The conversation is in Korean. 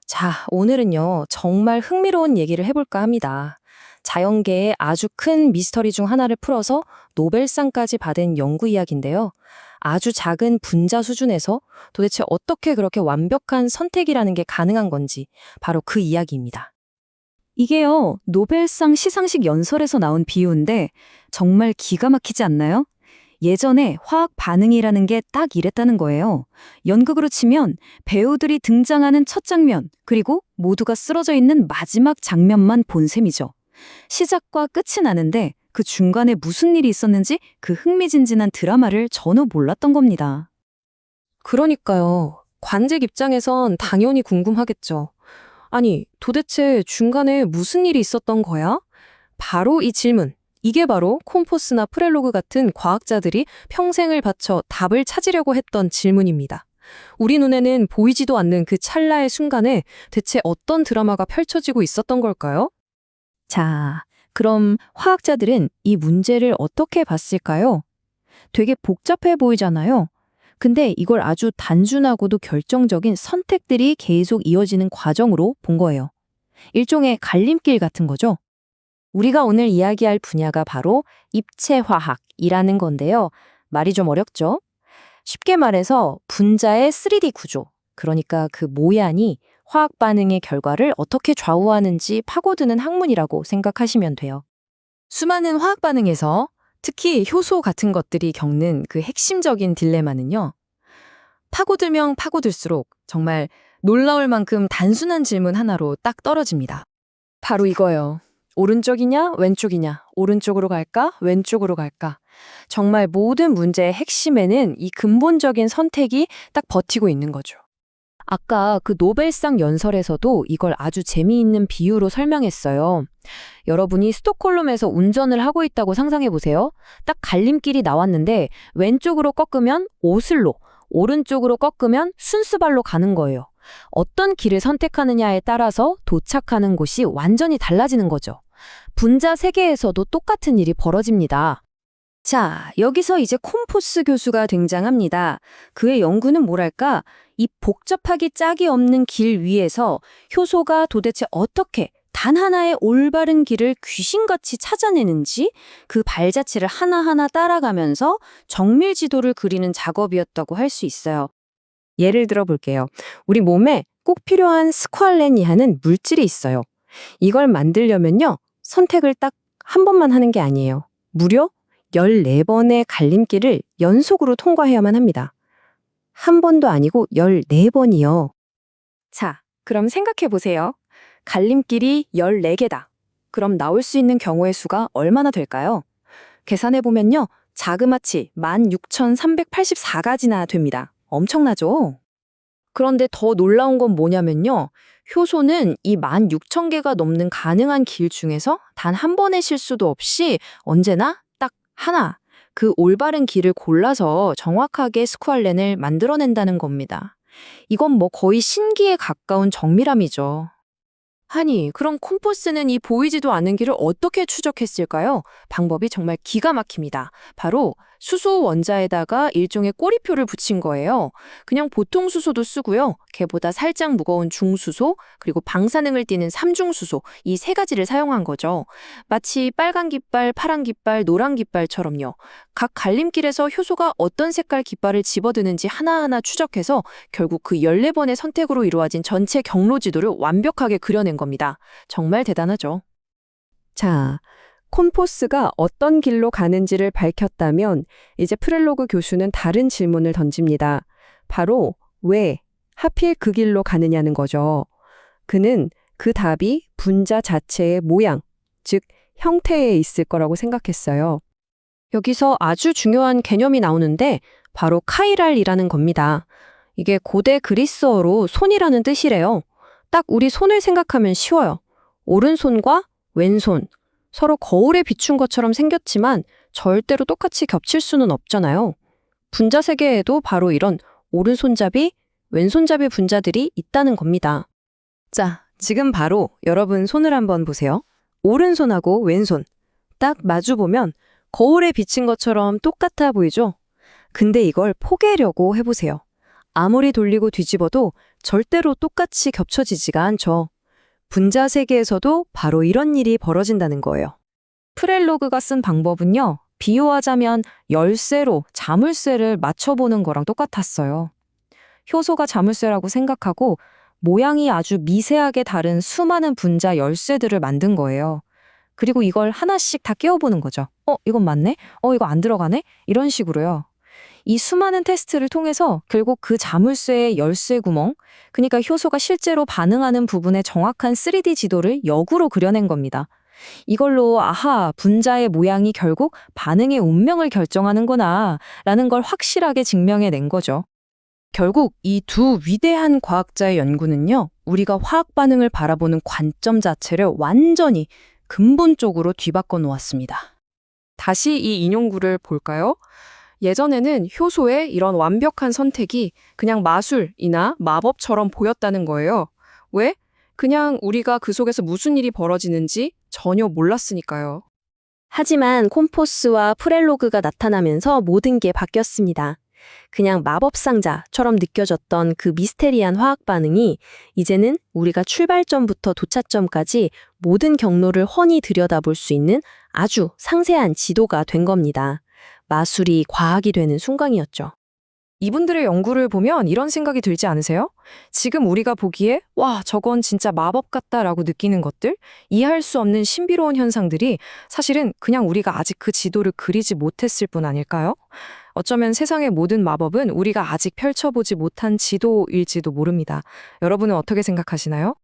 자, 오늘은요, 정말 흥미로운 얘기를 해볼까 합니다. 자연계의 아주 큰 미스터리 중 하나를 풀어서 노벨상까지 받은 연구 이야기인데요. 아주 작은 분자 수준에서 도대체 어떻게 그렇게 완벽한 선택이라는 게 가능한 건지 바로 그 이야기입니다. 이게요, 노벨상 시상식 연설에서 나온 비유인데 정말 기가 막히지 않나요? 예전에 화학 반응이라는 게 딱 이랬다는 거예요. 연극으로 치면 배우들이 등장하는 첫 장면, 그리고 모두가 쓰러져 있는 마지막 장면만 본 셈이죠. 시작과 끝이 나는데 그 중간에 무슨 일이 있었는지 그 흥미진진한 드라마를 전혀 몰랐던 겁니다. 그러니까요. 관객 입장에선 당연히 궁금하겠죠. 아니, 도대체 중간에 무슨 일이 있었던 거야? 바로 이 질문. 이게 바로 콤포스나 프렐로그 같은 과학자들이 평생을 바쳐 답을 찾으려고 했던 질문입니다. 우리 눈에는 보이지도 않는 그 찰나의 순간에 대체 어떤 드라마가 펼쳐지고 있었던 걸까요? 자, 그럼 화학자들은 이 문제를 어떻게 봤을까요? 되게 복잡해 보이잖아요. 근데 이걸 아주 단순하고도 결정적인 선택들이 계속 이어지는 과정으로 본 거예요. 일종의 갈림길 같은 거죠. 우리가 오늘 이야기할 분야가 바로 입체화학이라는 건데요. 말이 좀 어렵죠? 쉽게 말해서 분자의 3D 구조, 그러니까 그 모양이 화학 반응의 결과를 어떻게 좌우하는지 파고드는 학문이라고 생각하시면 돼요. 수많은 화학 반응에서 특히 효소 같은 것들이 겪는 그 핵심적인 딜레마는요. 파고들면 파고들수록 정말 놀라울 만큼 단순한 질문 하나로 딱 떨어집니다. 바로 이거예요. 오른쪽이냐, 왼쪽이냐, 오른쪽으로 갈까, 왼쪽으로 갈까. 정말 모든 문제의 핵심에는 이 근본적인 선택이 딱 버티고 있는 거죠. 아까 그 노벨상 연설에서도 이걸 아주 재미있는 비유로 설명했어요. 여러분이 스톡홀름에서 운전을 하고 있다고 상상해 보세요. 딱 갈림길이 나왔는데 왼쪽으로 꺾으면 오슬로, 오른쪽으로 꺾으면 순스발로 가는 거예요. 어떤 길을 선택하느냐에 따라서 도착하는 곳이 완전히 달라지는 거죠. 분자 세계에서도 똑같은 일이 벌어집니다. 자, 여기서 이제 콤포스 교수가 등장합니다. 그의 연구는 뭐랄까? 이 복잡하기 짝이 없는 길 위에서 효소가 도대체 어떻게 단 하나의 올바른 길을 귀신같이 찾아내는지 그 발자취를 하나하나 따라가면서 정밀 지도를 그리는 작업이었다고 할 수 있어요. 예를 들어 볼게요. 우리 몸에 꼭 필요한 스퀄렌이 하는 물질이 있어요. 이걸 만들려면요. 선택을 딱 한 번만 하는 게 아니에요. 무려 14번의 갈림길을 연속으로 통과해야만 합니다. 한 번도 아니고 14번이요. 자, 그럼 생각해 보세요. 갈림길이 14개다. 그럼 나올 수 있는 경우의 수가 얼마나 될까요? 계산해 보면요. 자그마치 16,384가지나 됩니다. 엄청나죠? 그런데 더 놀라운 건 뭐냐면요. 효소는 이 16,000개가 넘는 가능한 길 중에서 단 한 번의 실수도 없이 언제나 딱 하나, 그 올바른 길을 골라서 정확하게 스쿠알렌을 만들어낸다는 겁니다. 이건 뭐 거의 신기에 가까운 정밀함이죠. 아니, 그럼 콤포스는 이 보이지도 않는 길을 어떻게 추적했을까요? 방법이 정말 기가 막힙니다. 바로 수소 원자에다가 일종의 꼬리표를 붙인 거예요. 그냥 보통 수소도 쓰고요. 걔보다 살짝 무거운 중수소, 그리고 방사능을 띠는 삼중수소, 이 세 가지를 사용한 거죠. 마치 빨간 깃발, 파란 깃발, 노란 깃발처럼요. 각 갈림길에서 효소가 어떤 색깔 깃발을 집어드는지 하나하나 추적해서 결국 그 14번의 선택으로 이루어진 전체 경로 지도를 완벽하게 그려낸 겁니다. 정말 대단하죠. 자, 콤포스가 어떤 길로 가는지를 밝혔다면 이제 프렐로그 교수는 다른 질문을 던집니다. 바로 왜 하필 그 길로 가느냐는 거죠. 그는 그 답이 분자 자체의 모양, 즉 형태에 있을 거라고 생각했어요. 여기서 아주 중요한 개념이 나오는데 바로 카이랄이라는 겁니다. 이게 고대 그리스어로 손이라는 뜻이래요. 딱 우리 손을 생각하면 쉬워요. 오른손과 왼손, 서로 거울에 비춘 것처럼 생겼지만 절대로 똑같이 겹칠 수는 없잖아요. 분자 세계에도 바로 이런 오른손잡이, 왼손잡이 분자들이 있다는 겁니다. 자, 지금 바로 여러분 손을 한번 보세요. 오른손하고 왼손, 딱 마주보면 거울에 비친 것처럼 똑같아 보이죠? 근데 이걸 포개려고 해보세요. 아무리 돌리고 뒤집어도 절대로 똑같이 겹쳐지지가 않죠. 분자 세계에서도 바로 이런 일이 벌어진다는 거예요. 프렐로그가 쓴 방법은요, 비유하자면 열쇠로 자물쇠를 맞춰보는 거랑 똑같았어요. 효소가 자물쇠라고 생각하고 모양이 아주 미세하게 다른 수많은 분자 열쇠들을 만든 거예요. 그리고 이걸 하나씩 다 끼워보는 거죠. 이건 맞네? 이거 안 들어가네? 이런 식으로요. 이 수많은 테스트를 통해서 결국 그 자물쇠의 열쇠 구멍, 그러니까 효소가 실제로 반응하는 부분의 정확한 3D 지도를 역으로 그려낸 겁니다. 이걸로 아하, 분자의 모양이 결국 반응의 운명을 결정하는구나 라는 걸 확실하게 증명해낸 거죠. 결국 이 두 위대한 과학자의 연구는요, 우리가 화학 반응을 바라보는 관점 자체를 완전히 근본적으로 뒤바꿔 놓았습니다. 다시 이 인용구를 볼까요? 예전에는 효소의 이런 완벽한 선택이 그냥 마술이나 마법처럼 보였다는 거예요. 왜? 그냥 우리가 그 속에서 무슨 일이 벌어지는지 전혀 몰랐으니까요. 하지만 콤포스와 프렐로그가 나타나면서 모든 게 바뀌었습니다. 그냥 마법상자처럼 느껴졌던 그 미스테리한 화학 반응이 이제는 우리가 출발점부터 도착점까지 모든 경로를 훤히 들여다볼 수 있는 아주 상세한 지도가 된 겁니다. 마술이 과학이 되는 순간이었죠. 이분들의 연구를 보면 이런 생각이 들지 않으세요? 지금 우리가 보기에 와, 저건 진짜 마법 같다라고 느끼는 것들, 이해할 수 없는 신비로운 현상들이 사실은 그냥 우리가 아직 그 지도를 그리지 못했을 뿐 아닐까요? 어쩌면 세상의 모든 마법은 우리가 아직 펼쳐보지 못한 지도일지도 모릅니다. 여러분은 어떻게 생각하시나요?